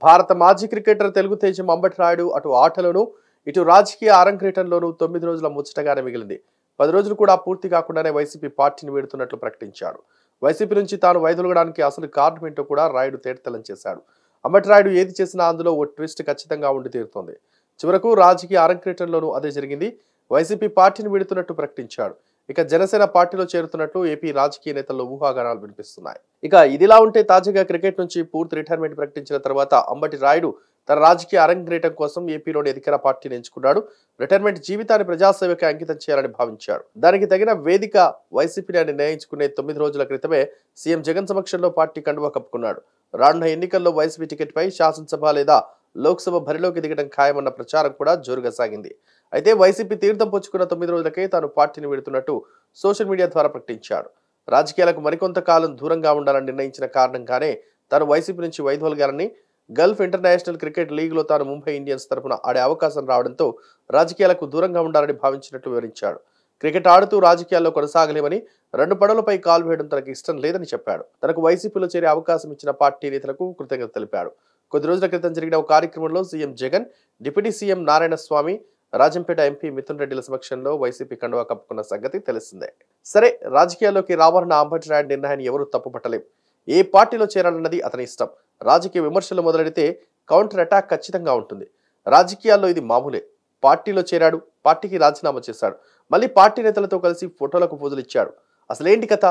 భారత మాజీ క్రికెటర్ తెలుగు తేజం అంబటి రాయుడు అటు ఆటలోనూ ఇటు రాజకీయ అరంగేటంలోనూ 9 రోజుల ముచ్చటగానే మిగిలింది. 10 రోజులు కూడా పూర్తి కాకుండానే వైసీపీ పార్టీని వీడుతున్నట్లు ప్రకటించాడు. వైసీపీ నుంచి తాను వైదొలగడానికి అసలు కారణం ఏంటో కూడా రాయుడు తేటతెల్లం చేశాడు. అంబటి రాయుడు ఏది చేసినా అందులో ఓ ట్విస్ట్ ఖచ్చితంగా ఉండి తీరుతోంది. చివరకు రాజకీయ అరంగేటంలోనూ అదే జరిగింది. వైసీపీ పార్టీని వీడుతున్నట్టు ప్రకటించాడు. ఇక జనసేన పార్టీలో చేరుతున్నట్టు ఏపీ రాజకీయ నేతల్లో ఊహాగానాలు వినిపిస్తున్నాయి. ఇక ఇదిలా ఉంటే తాజాగా క్రికెట్ నుంచి పూర్తి రిటైర్మెంట్ ప్రకటించిన తర్వాత అంబటి రాయుడు తన రాజకీయ అరంగేటం కోసం ఏపీలోని అధికార పార్టీని ఎంచుకున్నాడు. రిటైర్మెంట్ జీవితాన్ని ప్రజాసేవకి అంకితం చేయాలని భావించాడు. దానికి తగిన వేదిక వైసీపీని నిర్ణయించుకునే 9 రోజుల క్రితమే సీఎం జగన్ సమక్షంలో పార్టీ కండువా కప్పుకున్నాడు. రానున్న ఎన్నికల్లో వైసీపీ టికెట్ పై శాసనసభ లేదా లోక్సభ బరిలోకి దిగడం ఖాయమన్న ప్రచారం కూడా జోరుగా సాగింది. అయితే వైసీపీ తీర్థం పుచ్చుకున్న 9 రోజులకే తాను పార్టీని వీడుతున్నట్టు సోషల్ మీడియా ద్వారా ప్రకటించాడు. రాజకీయాలకు మరికొంత కాలం దూరంగా ఉండాలని నిర్ణయించిన కారణంగానే తాను వైసీపీ నుంచి వైదొలగాలని, గల్ఫ్ ఇంటర్నేషనల్ క్రికెట్ లీగ్ లో తాను ముంబై ఇండియన్స్ తరఫున ఆడే అవకాశం రావడంతో రాజకీయాలకు దూరంగా ఉండాలని భావించినట్టు వివరించాడు. క్రికెట్ ఆడుతూ రాజకీయాల్లో కొనసాగలేమని, 2 పడవలపై కాలు వేయడం తనకు ఇష్టం లేదని చెప్పాడు. తనకు వైసీపీలో చేరే అవకాశం ఇచ్చిన పార్టీ నేతలకు కృతజ్ఞత తెలిపాడు. కొద్ది రోజుల క్రితం జరిగిన ఒక కార్యక్రమంలో CM Jagan, deputy CM Narayana Swamy, Rajampet MP Mithun రెడ్డిల సమక్షంలో వైసీపీ కండువా కప్పుకున్న సంగతి తెలిసిందే. సరే, రాజకీయాల్లోకి రావాలన్న అంబటి రాయుడు నిర్ణయాన్ని ఎవరూ తప్పుపట్టలేం. ఏ పార్టీలో చేరాలన్నది అతని ఇష్టం. రాజకీయ విమర్శలు మొదలెడితే కౌంటర్ అటాక్ ఖచ్చితంగా ఉంటుంది. రాజకీయాల్లో ఇది మామూలే. పార్టీలో చేరాడు, పార్టీకి రాజీనామా చేశాడు, మళ్ళీ పార్టీ నేతలతో కలిసి ఫోటోలకు పూజలు ఇచ్చాడు. అసలేంటి కథ?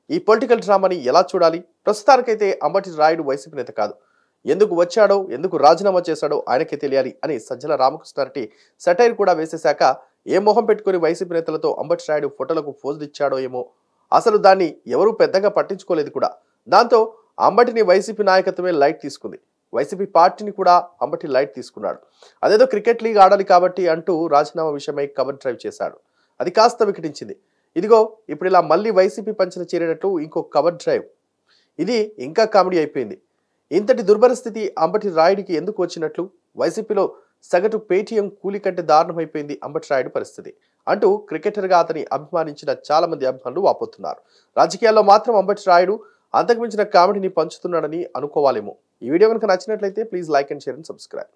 ఈ పొలిటికల్ డ్రామాని ఎలా చూడాలి? ప్రస్తుతానికైతే అంబటి రాయుడు వైసీపీ నేత కాదు. ఎందుకు వచ్చాడో, ఎందుకు రాజీనామా చేశాడో ఆయనకే తెలియాలి అని సజ్జల రామకృష్ణారెడ్డి సెటైర్ కూడా వేసేశాక ఏ మొహం పెట్టుకుని వైసీపీ నేతలతో అంబటి రాయుడు ఫోటోలకు పోజులు ఇచ్చాడో ఏమో. అసలు దాన్ని ఎవరూ పెద్దగా పట్టించుకోలేదు కూడా. దాంతో అంబటిని వైసీపీ నాయకత్వమే లైట్ తీసుకుంది. వైసీపీ పార్టీని కూడా అంబటి లైట్ తీసుకున్నాడు. అదేదో క్రికెట్ లీగ్ ఆడాలి కాబట్టి అంటూ రాజీనామా విషయమై కవర్ డ్రైవ్ చేశాడు. అది కాస్త వికటించింది. ఇదిగో ఇప్పుడు ఇలా మళ్ళీ వైసీపీ పంచన చేరేటట్టు ఇంకో కవర్ డ్రైవ్. ఇది ఇంకా కామెడీ అయిపోయింది. ఇంతటి దుర్భరస్థితి అంబటి రాయుడికి ఎందుకు వచ్చినట్లు? వైసీపీలో సగటు పేటీఎం కూలి కంటే దారుణమైపోయింది అంబటి రాయుడు పరిస్థితి అంటూ క్రికెటర్గా అతని అభిమానించిన చాలా మంది అభిమానులు వాపోతున్నారు. రాజకీయాల్లో మాత్రం అంబటి రాయుడు అంతకుమించిన కామెడీని పంచుతున్నాడని అనుకోవాలేమో. ఈ వీడియో కనుక నచ్చినట్లయితే please like and share and subscribe.